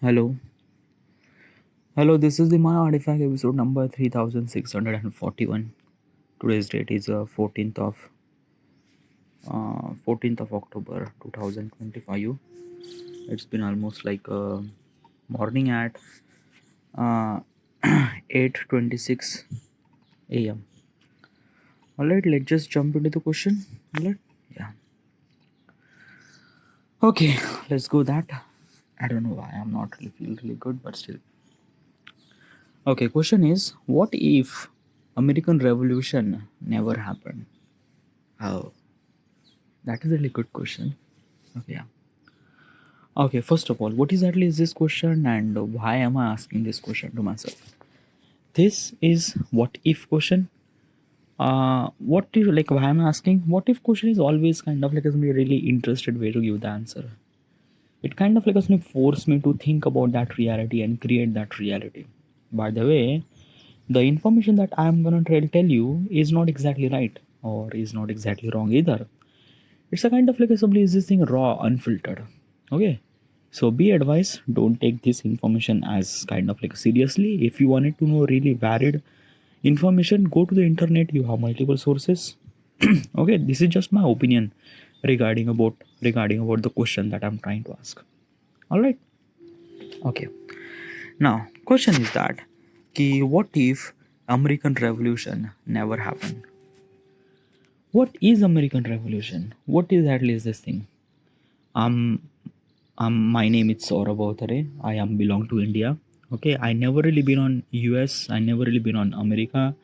Hello. Hello, this is the My Artifact episode number 3641. Today's date is 14th of October 2025. It's been almost like morning at uh, 8:26 a.m. Alright, let's just jump into the question. Alright? Yeah. Okay, let's go that. I don't know why I'm not really feel really good, but still. Okay, question is, what if American Revolution never happened? Oh, that is a really good question. Okay, yeah. Okay, first of all, what exactly is this question and why am I asking this question to myself? This is what if question. What if, like, why am I asking? What if question is always kind of like a really interested way to give the answer. It kind of like a force me to think about that reality and create that reality. By the way, the information that I'm gonna tell you is not exactly right or is not exactly wrong either. It's a kind of like a simply is this thing raw, unfiltered. Okay. So be advised, don't take this information as kind of like seriously. If you wanted to know really varied information, go to the internet. You have multiple sources. Okay, this is just my opinion regarding about the question that I'm trying to ask. All right. Okay. Now, question is that, what if American Revolution never happened? What is American Revolution? What exactly is this thing? Um, my name is Saurabh Avthare. I am belong to India. Okay, I never really been on US. I never really been on America.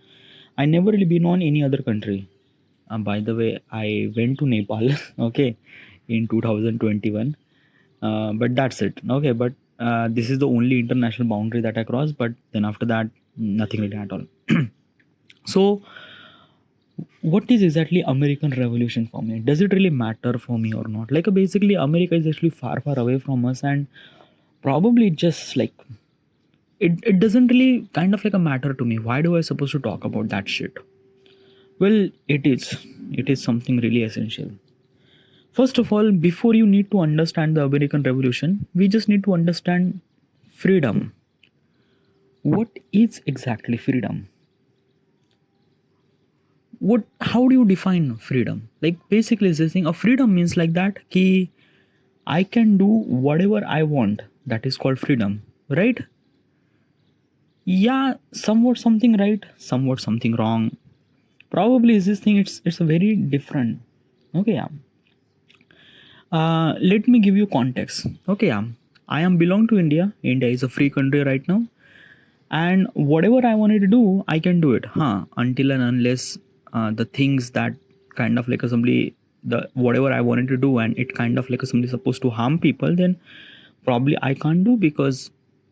I never really been on any other country. By the way, I went to Nepal. Okay, in 2021. But that's it. Okay, but this is the only international boundary that I crossed. But then after that, nothing really at all. So what is exactly American Revolution for me? Does it really matter for me or not? Like basically America is actually far away from us, and probably just like it doesn't really kind of like a matter to me. Why do I supposed to talk about that shit? Well, it is something really essential. First of all, before you need to understand the American Revolution, we just need to understand freedom. What is exactly freedom? What, how do you define freedom? Like basically it's this thing, a freedom means like that ki I can do whatever I want. That is called freedom, right? Yeah, somewhat something right, somewhat something wrong. Probably is this thing. It's a very different. Okay, yeah. Let me give you context. Okay, yeah. I am belong to India. India is a free country right now, and whatever I wanted to do, I can do it. Until and unless the things that kind of like assembly the whatever I wanted to do and it kind of like assembly supposed to harm people, then probably I can't do because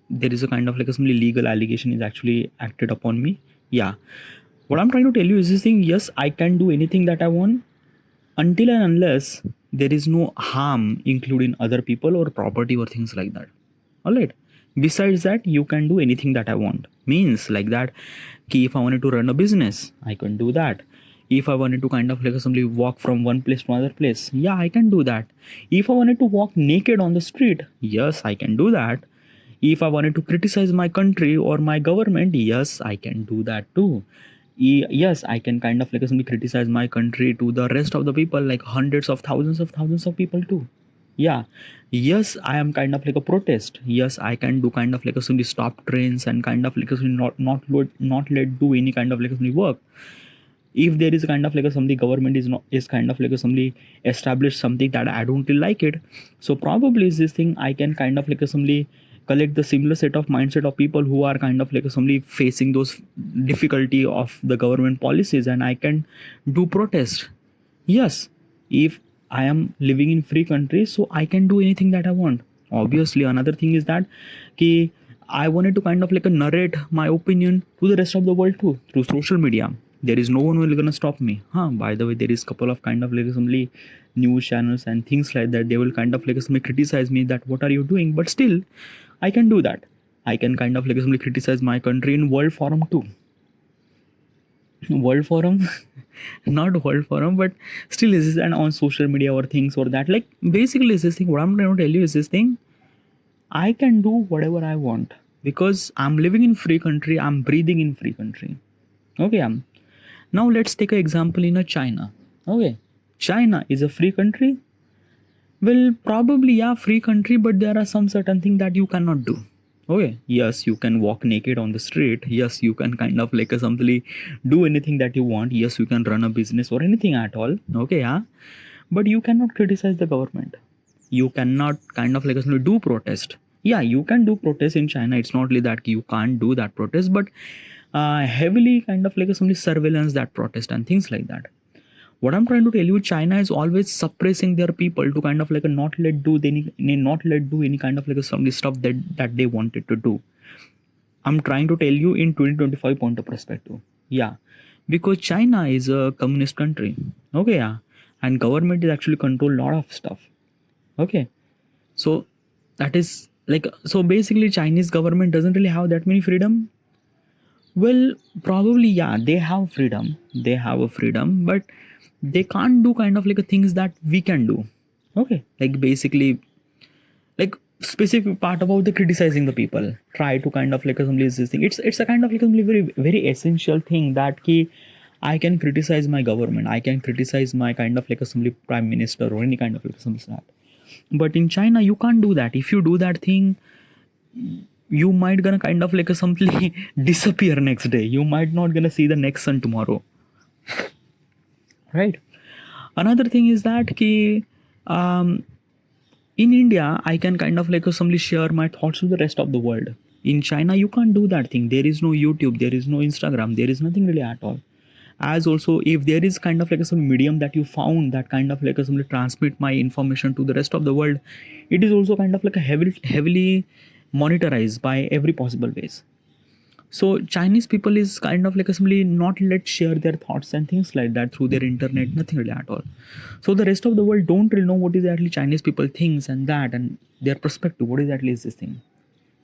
there is a kind of like a simply legal allegation is actually acted upon me. Yeah. What I'm trying to tell you is this thing, yes, I can do anything that I want until and unless there is no harm including other people or property or things like that. Alright. Besides that, you can do anything that I want. Means like that, if I wanted to run a business, I can do that. If I wanted to kind of like simply walk from one place to another place, yeah, I can do that. If I wanted to walk naked on the street, yes, I can do that. If I wanted to criticize my country or my government, yes, I can do that too. Yes, I can kind of like simply criticize my country to the rest of the people, like hundreds of thousands of people too. Yeah. Yes, I am kind of like a protest. Yes, I can do kind of like a simply stop trains and kind of like a not let do any kind of like a simply work. If there is a kind of like a something government is not is kind of like a somebody establish something that I don't really like it, so probably is this thing I can kind of like a somebody collect the similar set of mindset of people who are kind of like a somebody facing those difficulty of the government policies, and I can do protest. Yes, if I am living in free country, so I can do anything that I want. Obviously another thing is that ki I wanted to kind of like a narrate my opinion to the rest of the world too through social media. There is no one who will gonna stop me. By the way, there is couple of kind of like some news channels and things like that. They will kind of like some criticize me that what are you doing, but still I can do that. I can kind of like some criticize my country in world forum too. World forum, not world forum, but still is this and on social media or things or that. Like basically is this thing. What I'm trying to tell you is this thing. I can do whatever I want because I'm living in free country, I'm breathing in free country. Okay, now let's take an example in a China. Okay, China is a free country. Well, probably yeah, free country, but there are some certain things that you cannot do. Okay, yes, you can walk naked on the street. Yes, you can kind of like simply do anything that you want. Yes, you can run a business or anything at all. Okay, yeah, but you cannot criticize the government. You cannot kind of like simply do protest. Yeah, you can do protest in China. It's not like that you can't do that protest, but heavily kind of like simply surveillance that protest and things like that. What I'm trying to tell you, China is always suppressing their people to kind of like a not let do any kind of like a some stuff that they wanted to do. I'm trying to tell you in 2025 point of perspective. Yeah, because China is a communist country. Okay, yeah, and government is actually control a lot of stuff. Okay, so that is like, so basically Chinese government doesn't really have that many freedom. Well, probably yeah, they have freedom. They have a freedom, but they can't do kind of like a things that we can do. Okay, like basically, like specific part about the criticizing the people. Try to kind of like assembly this thing. It's a kind of like a very very essential thing that key. I can criticize my government. I can criticize my kind of like assembly prime minister or any kind of like assembly that. But in China, you can't do that. If you do that thing, you might gonna kind of like a simply disappear next day. You might not gonna see the next sun tomorrow, right? Another thing is that ki, in India I can kind of like simply share my thoughts with the rest of the world. In China you can't do that thing. There is no YouTube, there is no Instagram, there is nothing really at all. As also, if there is kind of like some medium that you found that kind of like simply transmit my information to the rest of the world, it is also kind of like a heavily monitorized by every possible ways. So Chinese people is kind of like simply not let share their thoughts and things like that through their internet, nothing really at all. So the rest of the world don't really know what is actually Chinese people thinks and that and their perspective, what is actually is this thing.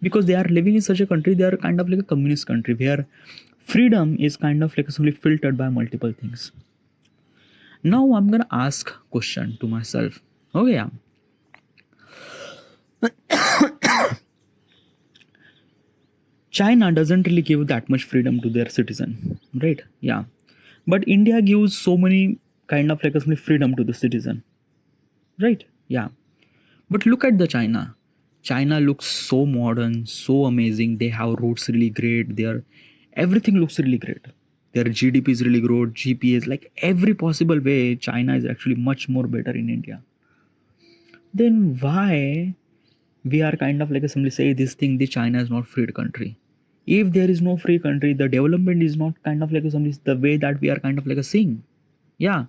Because they are living in such a country, they are kind of like a communist country where freedom is kind of like simply filtered by multiple things. Now I'm gonna ask question to myself. Oh yeah. China doesn't really give that much freedom to their citizen, right? Yeah, but India gives so many kind of like a freedom to the citizen, right? Yeah, but look at the China. China looks so modern, so amazing. They have roads really great. Their everything looks really great. Their GDP is really good. GPS, like every possible way, China is actually much more better in India. Then why we are kind of like simply say this thing, the China is not free country? If there is no free country, the development is not kind of like simply the way that we are kind of like seeing. Yeah,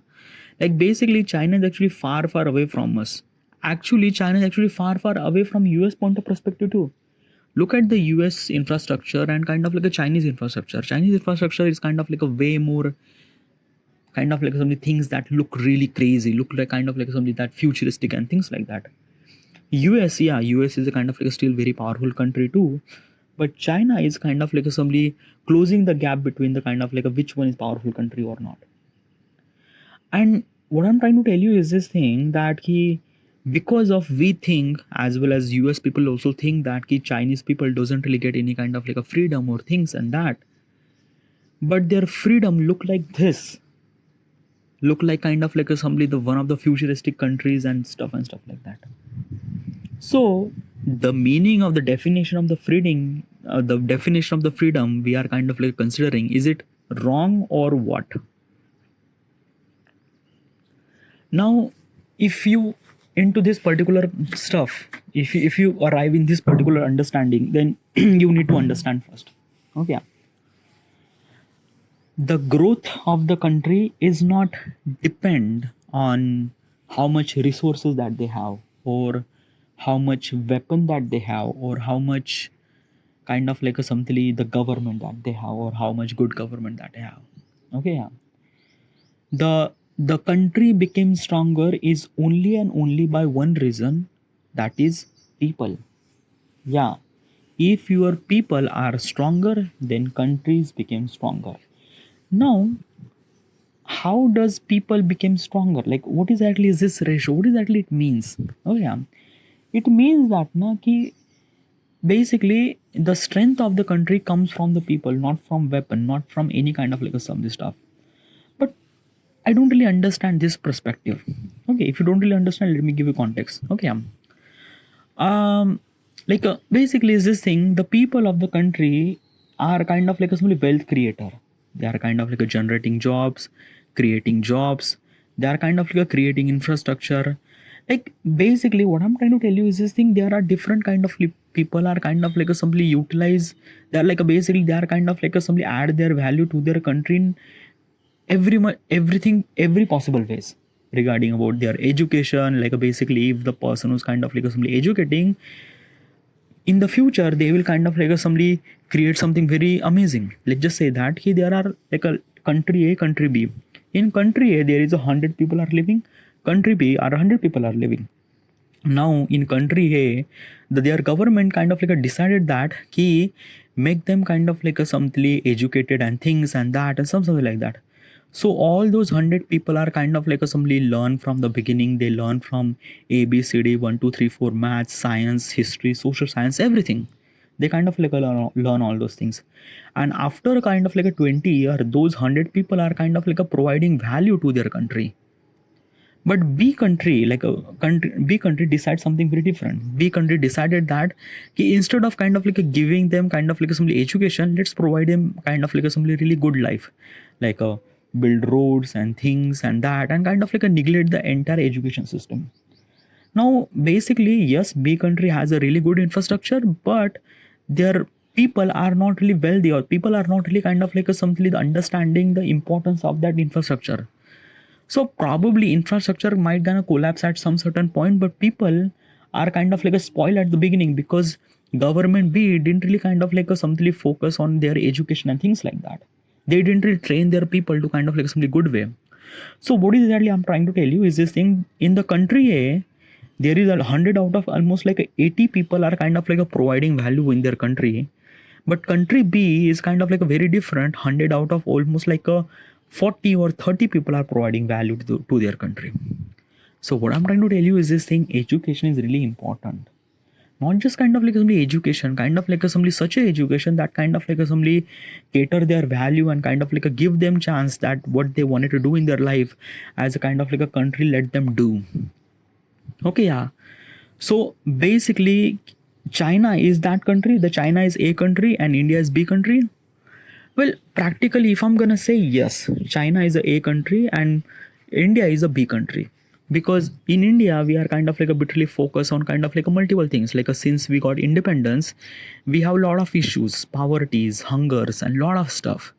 like basically China is actually far away from us. Actually China is actually far away from US point of perspective too. Look at the US infrastructure and kind of like a Chinese infrastructure. Chinese infrastructure is kind of like a way more kind of like some things that look really crazy, look like kind of like something that futuristic and things like that. US, yeah, US is a kind of like a still very powerful country too, but China is kind of like a somebody closing the gap between the kind of like a which one is powerful country or not. And what I'm trying to tell you is this thing that he, because of we think as well as US people also think that ki Chinese people doesn't really get any kind of like a freedom or things and that, but their freedom look like this, look like kind of like a somebody the one of the futuristic countries and stuff like that. So the meaning of the definition of the freedom, the definition of the freedom we are kind of like considering, is it wrong or what? Now if you into this particular stuff, if you arrive in this particular understanding, then you need to understand first. Okay, the growth of the country is not depend on how much resources that they have or how much weapon that they have or how much kind of like a something the government that they have or how much good government that they have. Okay, yeah, the country became stronger is only and only by one reason, that is people. Yeah, if your people are stronger, then countries became stronger. Now how does people become stronger? Like what exactly is this ratio? What exactly it means? Oh yeah, it means that na ki basically the strength of the country comes from the people, not from weapon, not from any kind of like a some this stuff. But I don't really understand this perspective. Okay, if you don't really understand, let me give you context. Okay, basically is this thing, the people of the country are kind of like a simply wealth creator. They are kind of like a generating jobs, creating jobs. They are kind of like a creating infrastructure. Like basically what I'm trying to tell you is this thing, there are different kind of people are kind of like a simply utilize, they are like a basically they are kind of like a simply add their value to their country in everything, every possible ways, regarding about their education. Like basically if the person who's kind of like simply educating, in the future they will kind of like somebody create something very amazing. Let's just say that there are like a country A, country B. In country A there is 100 people are living, country B are 100 people are living. Now in country A, their government kind of like decided that ki make them kind of like a something educated and things and that and something like that. So all those 100 people are kind of like assembly learn from the beginning. They learn from ABCD 1 2 3 4 maths, science, history, social science, everything. They kind of like learn all those things, and after kind of like a 20 year, those 100 people are kind of like a providing value to their country. But B country, like a country, B country decides something very different. B country decided that instead of kind of like giving them kind of like some education, let's provide them kind of like some really good life, like build roads and things and that, and kind of like neglect the entire education system. Now, basically, yes, B country has a really good infrastructure, but their people are not really wealthy, or people are not really kind of like something understanding the importance of that infrastructure. So probably infrastructure might gonna collapse at some certain point, but people are kind of like a spoil at the beginning, because government B didn't really kind of like a something focus on their education and things like that. They didn't really train their people to kind of like something good way. So what exactly I'm trying to tell you is this thing, in the country A, there is 100 out of almost like 80 people are kind of like a providing value in their country, but country B is kind of like a very different, 100 out of almost like a 40 or 30 people are providing value to their country. So what I'm trying to tell you is this thing, education is really important. Not just kind of like somebody education, kind of like somebody such a education that kind of like somebody cater their value and kind of like give them chance that what they wanted to do in their life as a kind of like a country let them do. Okay, yeah. So basically China is that country, the China is A country and India is B country. Well, practically, if I'm gonna say yes, China is a A country and India is a B country, because in India we are kind of like a bitly focused on kind of like a multiple things. Like since we got independence, we have a lot of issues, poverties, hungers, and lot of stuff.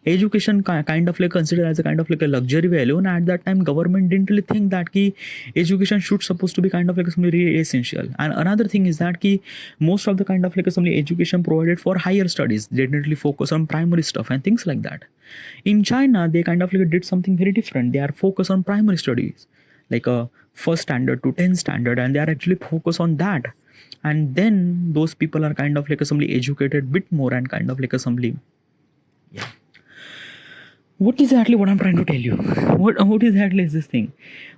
Education kind of like considered as a kind of like a luxury value, and at that time government didn't really think that ki education should supposed to be kind of like something really essential. And another thing is that ki most of the kind of like some education provided for higher studies, they didn't really focus on primary stuff and things like that. In China they kind of like did something very different. They are focused on primary studies, like a first standard to 10th standard, and they are actually focused on that. And then those people are kind of like assembly educated bit more and kind of like assembly. Yeah. What exactly what I'm trying to tell you? What exactly is this thing?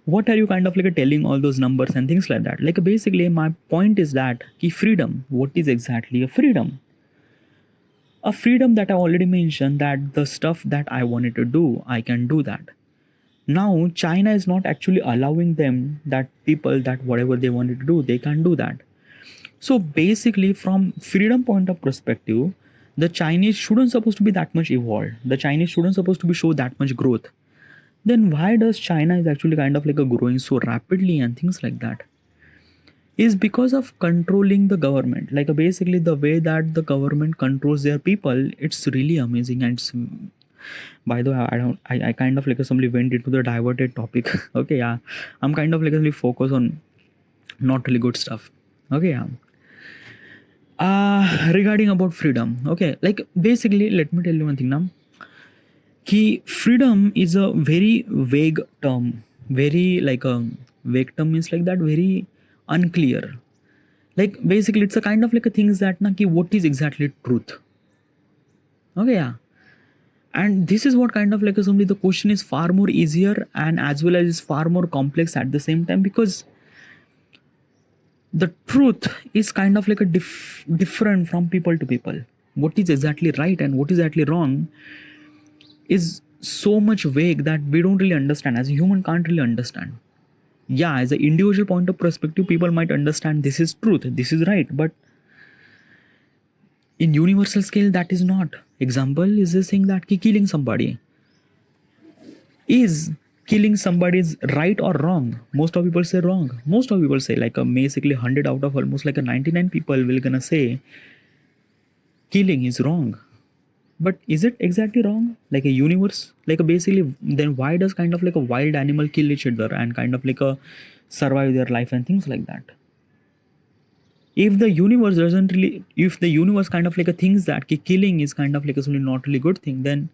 What are you kind of like telling all those numbers and things like that? Like basically my point is that freedom, what is exactly a freedom? A freedom that I already mentioned, that the stuff that I wanted to do, I can do that. Now China is not actually allowing them, that people, that whatever they wanted to do, they can do that. So basically from freedom point of perspective, the Chinese shouldn't supposed to be that much evolved. The Chinese shouldn't supposed to be show that much growth. Then why does China is actually kind of like a growing so rapidly and things like that? Is because of controlling the government. Like basically the way that the government controls their people, it's really amazing. And it's, by the way, I kind of like somebody went into the diverted topic. Okay, yeah, I'm kind of like really focused on not really good stuff. Okay, yeah. Regarding about freedom, okay, like basically let me tell you one thing now. Ki freedom is a very vague term. Very like a vague term means like that, very unclear. Like basically it's a kind of like a things that na ki what is exactly truth. Okay, yeah. And this is what kind of like somebody, the question is far more easier and as well as is far more complex at the same time, because the truth is kind of like a different from people to people. What is exactly right and what is exactly wrong is so much vague that we don't really understand. As a human, can't really understand. Yeah, as an individual point of perspective, people might understand this is truth, this is right, but in universal scale, that is not. Example is this thing that killing somebody is killing somebody is right or wrong. Most of people say wrong. Most of people say like a basically 100 out of almost like a 99 people will gonna say killing is wrong. But is it exactly wrong? Like a universe, like a basically, then why does kind of like a wild animal kill each other and kind of like a survive their life and things like that? If the universe doesn't really, if the universe kind of like a thinks that killing is kind of like a something not really good thing, then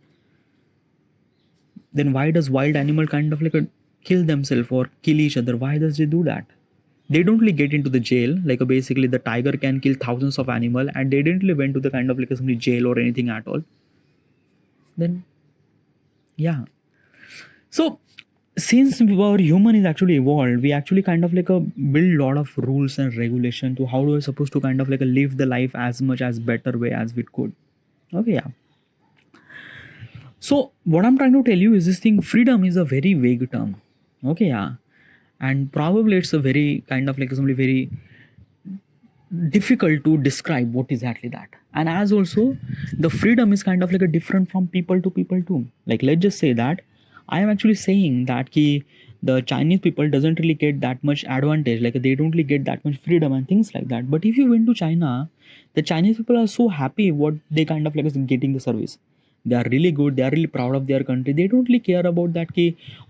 why does wild animal kind of like a kill themselves or kill each other? Why does they do that? They don't really get into the jail. Like a basically the tiger can kill thousands of animal and they didn't really went to the kind of like a somebody jail or anything at all. Then yeah. So since our human is actually evolved, we actually kind of like a build lot of rules and regulation to how we are supposed to kind of like a live the life as much as better way as we could. Okay, yeah. So what I'm trying to tell you is this thing, freedom is a very vague term. Okay, yeah. And probably it's a very kind of like something very difficult to describe what exactly that. And as also the freedom is kind of like a different from people to people too. Like let's just say that I am actually saying that the Chinese people doesn't really get that much advantage, like they don't really get that much freedom and things like that. But if you went to China, the Chinese people are so happy what they kind of like is getting the service. They are really good, they are really proud of their country. They don't really care about that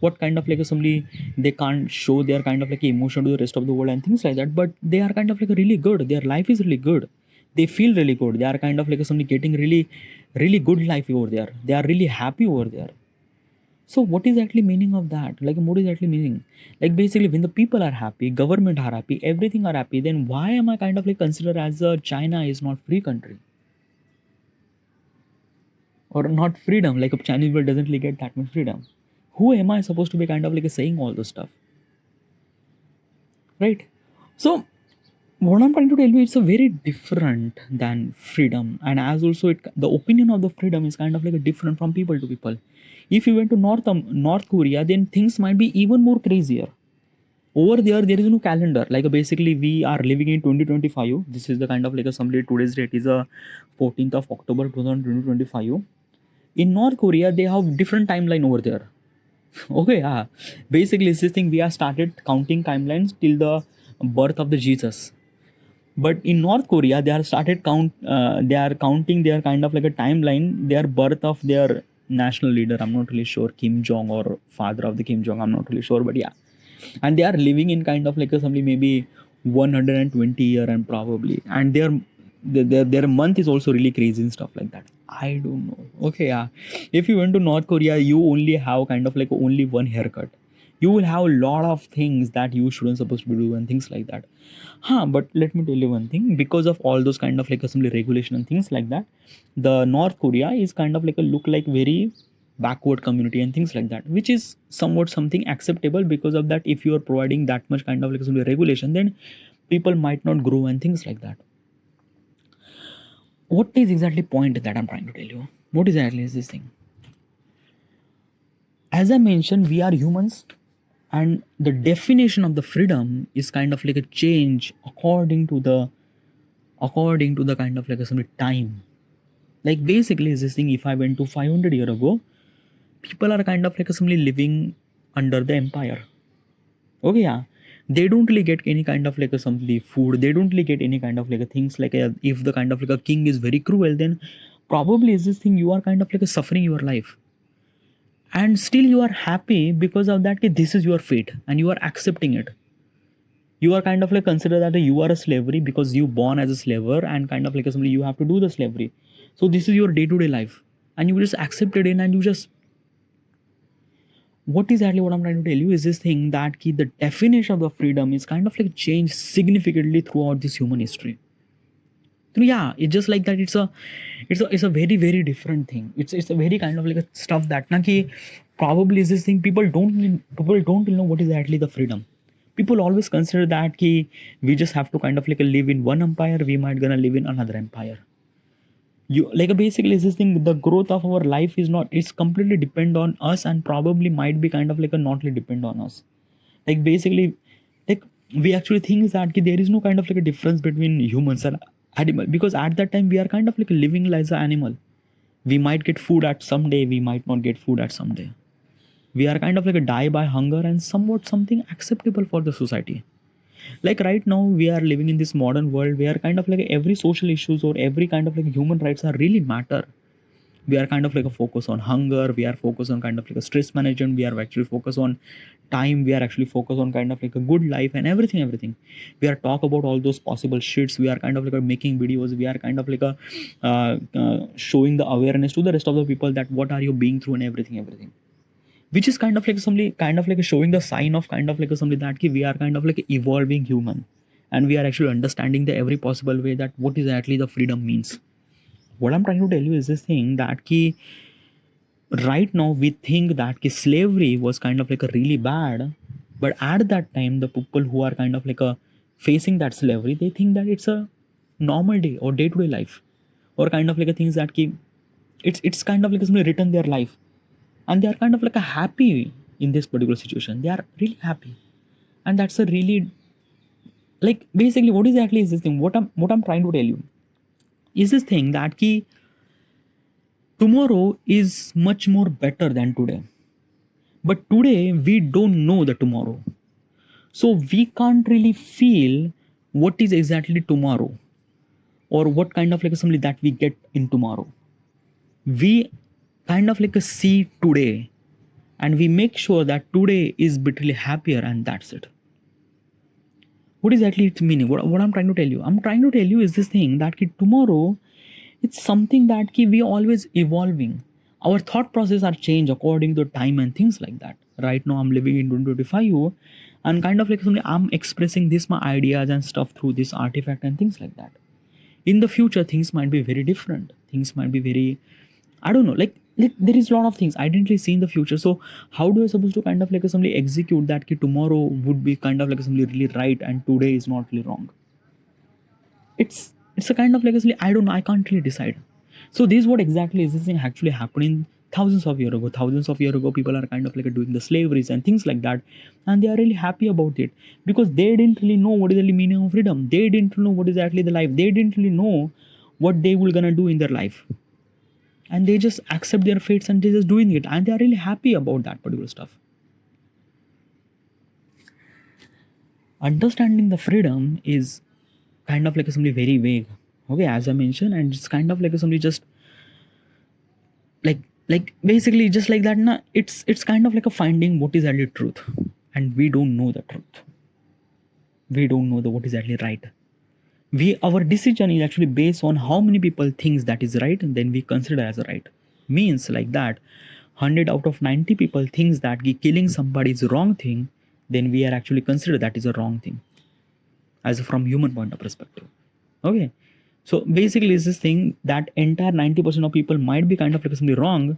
what kind of like somebody they can't show their kind of like emotion to the rest of the world and things like that. But they are kind of like really good. Their life is really good. They feel really good. They are kind of like somebody getting really good life over there. They are really happy over there. So what is actually meaning of that? Like what is actually meaning? Like basically when the people are happy, government are happy, everything are happy, then why am I kind of like considered as a China is not free country? Or not freedom, like a Chinese world doesn't really get that much freedom. Who am I supposed to be kind of like saying all this stuff? Right? So what I'm trying to tell you, it's a very different than freedom. And as also the opinion of the freedom is kind of like a different from people to people. If you went to North Korea, then things might be even more crazier. Over there is no calendar. Like basically we are living in 2025. This is the kind of like a somebody today's date is a 14th of October 2025. In North Korea, they have different timeline over there. Okay, yeah. Basically, it's this thing we have started counting timelines till the birth of the Jesus. But in North Korea, they are started they are counting their kind of like a timeline, their birth of their national leader. I'm not really sure, Kim Jong or father of the Kim Jong. I'm not really sure, but yeah. And they are living in kind of like a something maybe 120 year and probably, and their month is also really crazy and stuff like that. I don't know. Okay, yeah. If you went to North Korea, you only have kind of like only one haircut. You will have a lot of things that you shouldn't supposed to do and things like that. But let me tell you one thing. Because of all those kind of like assembly regulation and things like that, the North Korea is kind of like a look like very backward community and things like that, which is somewhat something acceptable. Because of that, if you are providing that much kind of like assembly regulation, then people might not grow and things like that. What is exactly point that I'm trying to tell you? What exactly is this thing? As I mentioned, we are humans, and the definition of the freedom is kind of like a change according to the kind of like a some time. Like basically is this thing, if I went to 500 years ago, people are kind of like simply living under the empire. Okay, yeah. They don't really get any kind of like a something food. They don't really get any kind of like a things like if the kind of like a king is very cruel, then probably is this thing you are kind of like a suffering your life. And still you are happy because of that. This is your fate and you are accepting it. You are kind of like consider that you are a slavery because you born as a slaver and kind of like somebody you have to do the slavery. So this is your day-to-day life and you just accept it in and you just. What exactly what I'm trying to tell you is this thing that the definition of the freedom is kind of like changed significantly throughout this human history. So yeah, it's just like that. It's a very very different thing. It's a very kind of like a stuff that probably is this thing people don't know what is actually the freedom. people always consider that ki we just have to kind of like live in one empire, we might gonna live in another empire. You like basically this thing, the growth of our life is not, it's completely depend on us, and probably might be kind of like a not really depend on us. Like basically, like we actually think that ki there is no kind of like a difference between humans and animal, because at that time we are kind of like living like an animal. We might get food at some day, we might not get food at some day. We are kind of like a die by hunger and somewhat something acceptable for the society. Like right now we are living in this modern world where kind of like every social issues or every kind of like human rights are really matter. We are kind of like a focus on hunger, we are focused on kind of like a stress management, we are actually focused on time, we are actually focused on kind of like a good life and everything. We are talk about all those possible shits, we are kind of like making videos, we are kind of like showing the awareness to the rest of the people that what are you being through and everything, which is kind of like somebody kind of like showing the sign of kind of like somebody that we are kind of like evolving human, and we are actually understanding the every possible way that what is actually the freedom means. What I'm trying to tell you is this thing that right now we think that slavery was kind of like a really bad, but at that time the people who are kind of like facing that slavery, they think that it's a normal day or day-to-day life, or kind of like a things that it's kind of like somebody written their life, and they are kind of like a happy in this particular situation, they are really happy. And that's a really, like basically what exactly is this thing, what I'm trying to tell you is this thing that tomorrow is much more better than today, but today we don't know the tomorrow, so we can't really feel what is exactly tomorrow, or what kind of like something that we get in tomorrow. We kind of like see today, and we make sure that today is bitterly happier, and that's it. What exactly its meaning, what I'm trying to tell you, I'm trying to tell you is this thing that tomorrow, it's something that we always evolving. Our thought process are changed according to time and things like that. Right now I'm living in 2025, and kind of like something I'm expressing this my ideas and stuff through this artifact and things like that. In the future things might be very different, things might be very, I don't know, like there is a lot of things I didn't really see in the future. So how do I supposed to kind of like somebody execute that tomorrow would be kind of like somebody really right and today is not really wrong? It's a kind of like I don't know, I can't really decide. So this is what exactly is this thing actually happening thousands of years ago. Thousands of years ago people are kind of like doing the slaveries and things like that, and they are really happy about it because they didn't really know what is the meaning of freedom, they didn't know what is actually the life, they didn't really know what they will gonna do in their life, and they just accept their fates and they just doing it, and they are really happy about that particular stuff. Understanding the freedom is kind of like something very vague, okay, as I mentioned, and it's kind of like somebody just like basically just like that na, it's kind of like a finding what is actually truth, and we don't know the truth, we don't know the what is actually right. We, our decision is actually based on how many people thinks that is right, and then we consider as a right. Means like that 100 out of 90 people thinks that killing somebody is a wrong thing, then we are actually consider that is a wrong thing as from human point of perspective. Okay, so basically it's this thing that entire 90% of people might be kind of like something wrong,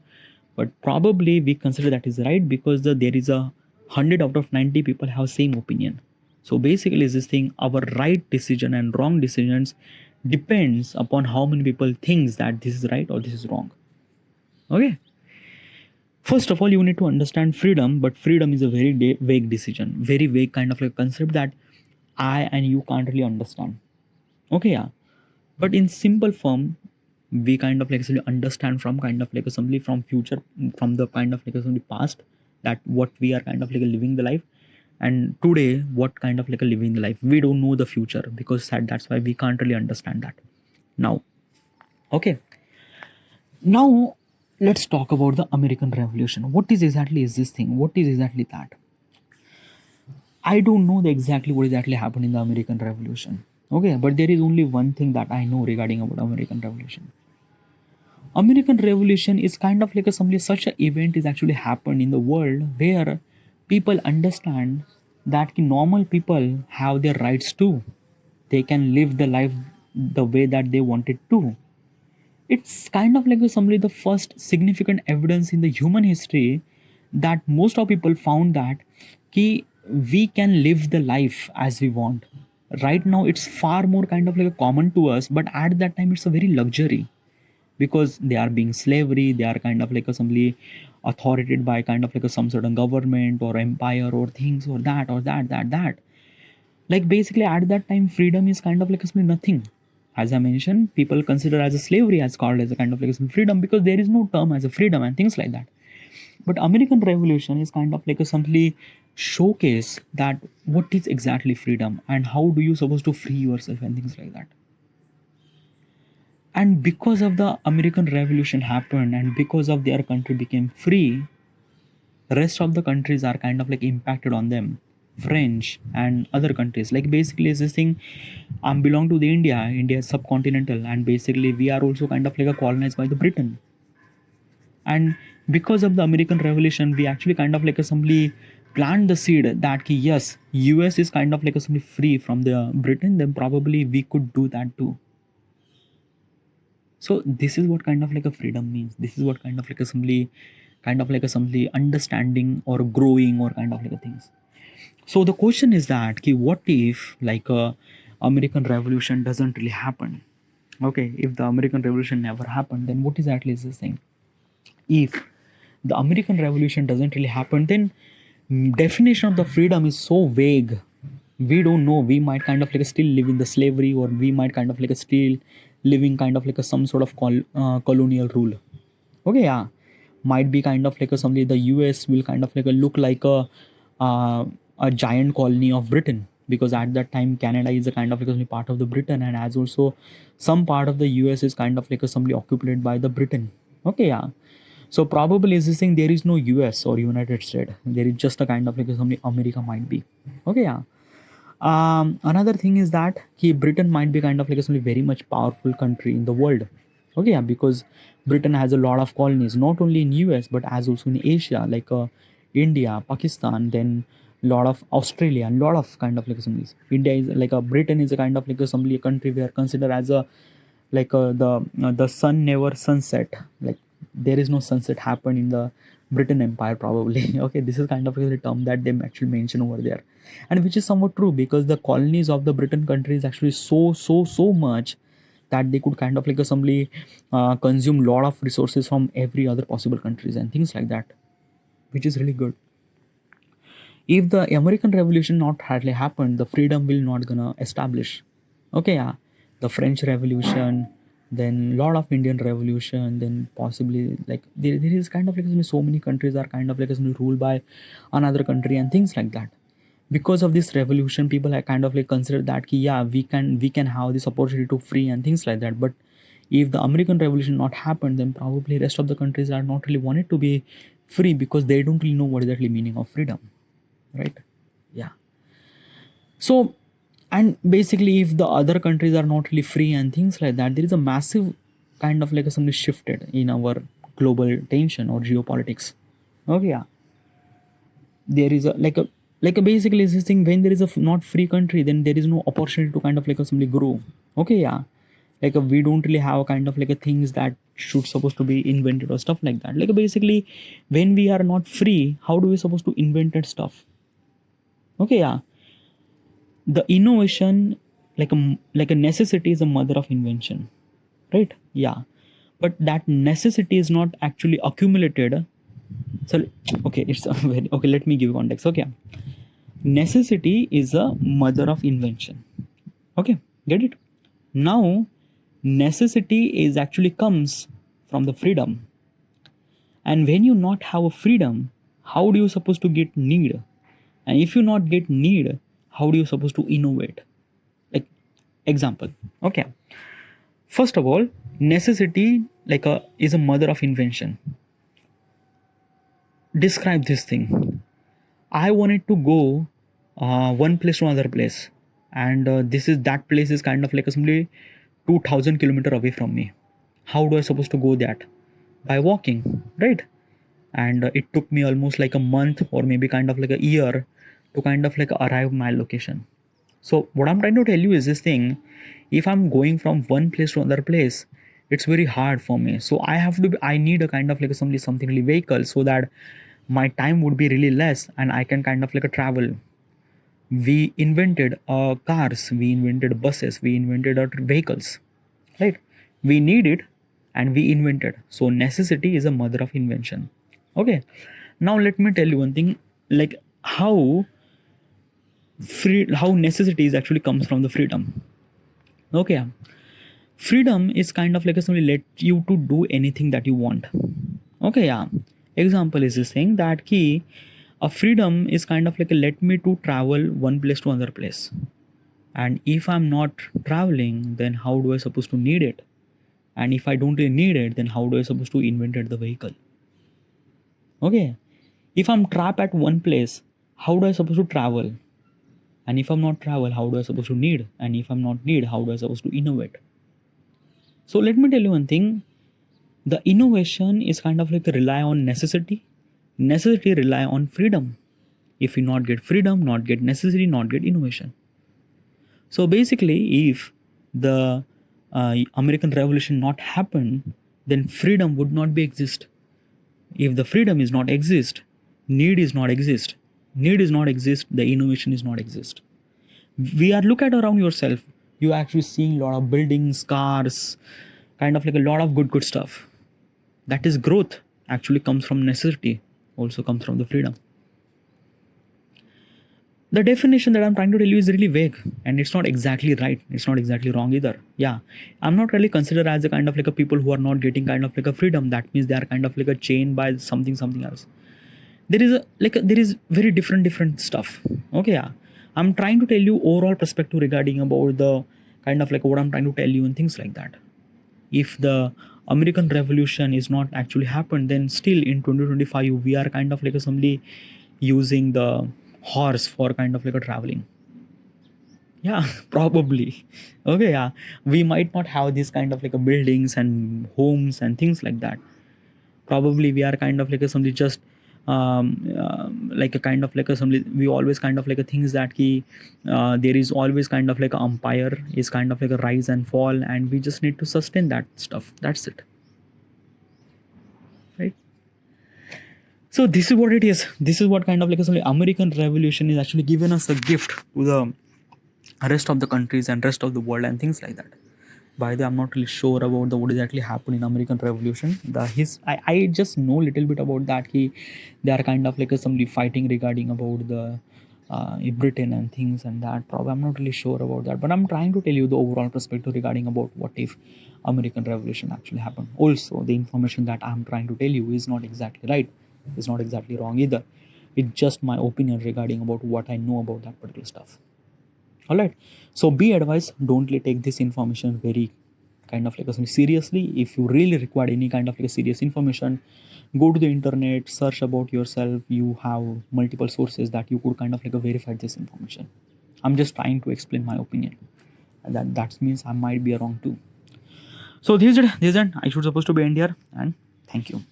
but probably we consider that is right because there is a 100 out of 90 people have same opinion. So basically is this thing, our right decision and wrong decisions depends upon how many people thinks that this is right or this is wrong. Okay, first of all you need to understand freedom, but freedom is a very vague decision, very vague kind of like concept that I and you can't really understand. Okay, yeah, but in simple form we kind of like actually understand from kind of like assembly from future, from the kind of like assembly past, that what we are kind of like living the life, and today what kind of like a living the life, we don't know the future because that's why we can't really understand that now. Okay, now let's talk about the American Revolution. What is exactly is this thing, what is exactly that? I don't know the exactly what exactly happened in the American Revolution. Okay, but there is only one thing that I know regarding about American Revolution. American Revolution is kind of like such an event is actually happened in the world where people understand that normal people have their rights too. They can live the life the way that they wanted to. It's kind of like the first significant evidence in the human history that most of people found that we can live the life as we want. Right now it's far more kind of like a common to us, but at that time it's a very luxury, because they are being slavery, they are kind of like a simply authoritated by kind of like a some certain government or empire or things or that. Like basically at that time freedom is kind of like a simply nothing. As I mentioned, people consider as a slavery as called as a kind of like a freedom, because there is no term as a freedom and things like that. But American Revolution is kind of like a simply showcase that what is exactly freedom and how do you supposed to free yourself and things like that. And because of the American Revolution happened and because of their country became free, rest of the countries are kind of like impacted on them. French and other countries, like basically is this thing, belong to the India is subcontinental, and basically we are also kind of like a colonized by the Britain. And because of the American Revolution, we actually kind of like a simply plant the seed that yes, US is kind of like a simply free from the Britain, then probably we could do that too. So this is what kind of like a freedom means. This is what kind of like a simply understanding or growing or kind of like a things. So the question is that what if like a American Revolution doesn't really happen? Okay, if the American Revolution never happened, then what is at least this thing? If the American Revolution doesn't really happen, then definition of the freedom is so vague. We don't know. We might kind of like still live in the slavery, or we might kind of like still living kind of like some sort of colonial rule. Okay, yeah, might be kind of like somebody, the US will kind of like look like a giant colony of Britain, because at that time Canada is a kind of like a part of the Britain, and as also some part of the US is kind of like somebody occupied by the Britain. Okay, yeah. So probably is this thing, there is no US or United States. There is just a kind of like somebody America might be. Okay, yeah. Another thing is that Britain might be kind of like a very much powerful country in the world. Okay, yeah, because Britain has a lot of colonies, not only in US but as also in Asia, like India, Pakistan, then lot of Australia, and lot of kind of like some India is like a Britain is a kind of like a country where considered as a like the sun never sunset, like there is no sunset happen in the Britain Empire probably. Okay, this is kind of a term that they actually mention over there, and which is somewhat true, because the colonies of the Britain country is actually so much that they could kind of like assembly consume lot of resources from every other possible countries and things like that, which is really good. If the American Revolution not hardly happened, the freedom will not gonna establish. Okay, yeah, the French Revolution, then lot of Indian Revolution, then possibly like there is kind of like so many countries are kind of like ruled by another country and things like that. Because of this revolution, people are kind of like consider that yeah, we can have this opportunity to free and things like that. But if the American Revolution not happened, then probably rest of the countries are not really wanted to be free, because they don't really know what is actually meaning of freedom, right? Yeah. So, and basically if the other countries are not really free and things like that, there is a massive kind of like something shifted in our global tension or geopolitics. Okay, yeah, there is a basically this thing, when there is a not free country, then there is no opportunity to kind of like simply grow. Okay, yeah, we don't really have a kind of like a things that should supposed to be invented or stuff like that. Like basically when we are not free, how do we supposed to invent stuff? Okay, yeah, the innovation, like a necessity is a mother of invention, right? Yeah, but that necessity is not actually accumulated. So okay, it's a very okay, let me give you context. Okay, necessity is a mother of invention. Okay, get it? Now necessity is actually comes from the freedom, and when you not have a freedom, how do you supposed to get need? And if you not get need, how do you supposed to innovate? Like example, okay, first of all, necessity is a mother of invention. Describe this thing. I wanted to go one place to another place, and that place is kind of like simply 2,000 kilometer away from me. How do I supposed to go that? By walking, right? And it took me almost like a month or maybe kind of like a year to kind of like arrive my location. So what I'm trying to tell you is this thing: if I'm going from one place to another place, it's very hard for me. So I need a kind of like something really vehicle, so that my time would be really less and I can kind of like travel. We invented cars, we invented buses, we invented our vehicles, right? We need it and we invented. So necessity is a mother of invention. Okay. Now let me tell you one thing, like how how necessities actually comes from the freedom. Okay. Freedom is kind of like a somebody let you to do anything that you want. Okay, yeah. Example is this thing that key a freedom is kind of like a let me to travel one place to another place. And if I'm not traveling, then how do I supposed to need it? And if I don't really need it, then how do I supposed to invent the vehicle? Okay. If I'm trapped at one place, how do I supposed to travel? And if I'm not travel, how do I supposed to need? And if I'm not need, how do I supposed to innovate? So let me tell you one thing. The innovation is kind of like a rely on necessity. Necessity rely on freedom. If you not get freedom, not get necessity, not get innovation. So basically, if the American Revolution not happened, then freedom would not be exist. If the freedom is not exist, need is not exist. Need is not exist, the innovation is not exist. We are look at around yourself. You actually seeing a lot of buildings, cars, kind of like a lot of good stuff. That is growth. Actually comes from necessity. Also comes from the freedom. The definition that I'm trying to tell you is really vague and it's not exactly right. It's not exactly wrong either. Yeah. I'm not really considered as a kind of like a people who are not getting kind of like a freedom. That means they are kind of like a chained by something else. There is there is very different stuff. Okay, yeah. I'm trying to tell you overall perspective regarding about the kind of like what I'm trying to tell you and things like that. If the American Revolution is not actually happened, then still in 2025 we are kind of like somebody using the horse for kind of like a traveling. Yeah, probably. Okay, yeah. We might not have this kind of like a buildings and homes and things like that. Probably we are kind of like a somebody just like a kind of like a somebody we always kind of like a things that key there is always kind of like a umpire is kind of like a rise and fall and we just need to sustain that stuff. That's it, right? So this is what it is. This is what kind of like a American Revolution is actually given us a gift to the rest of the countries and rest of the world and things like that. By the way, I'm not really sure about the what exactly happened in American Revolution. I just know a little bit about that. They are kind of like somebody fighting regarding about the Britain and things and that. Probably I'm not really sure about that, but I'm trying to tell you the overall perspective regarding about what if American Revolution actually happened. Also, the information that I'm trying to tell you is not exactly right. It's not exactly wrong either. It's just my opinion regarding about what I know about that particular stuff. All right, so be advised, don't take this information very kind of like seriously. If you really require any kind of like a serious information, go to the internet, search about yourself. You have multiple sources that you could kind of like verify this information. I'm just trying to explain my opinion, and that means I might be wrong too. So this is it. I should supposed to be end here, and thank you.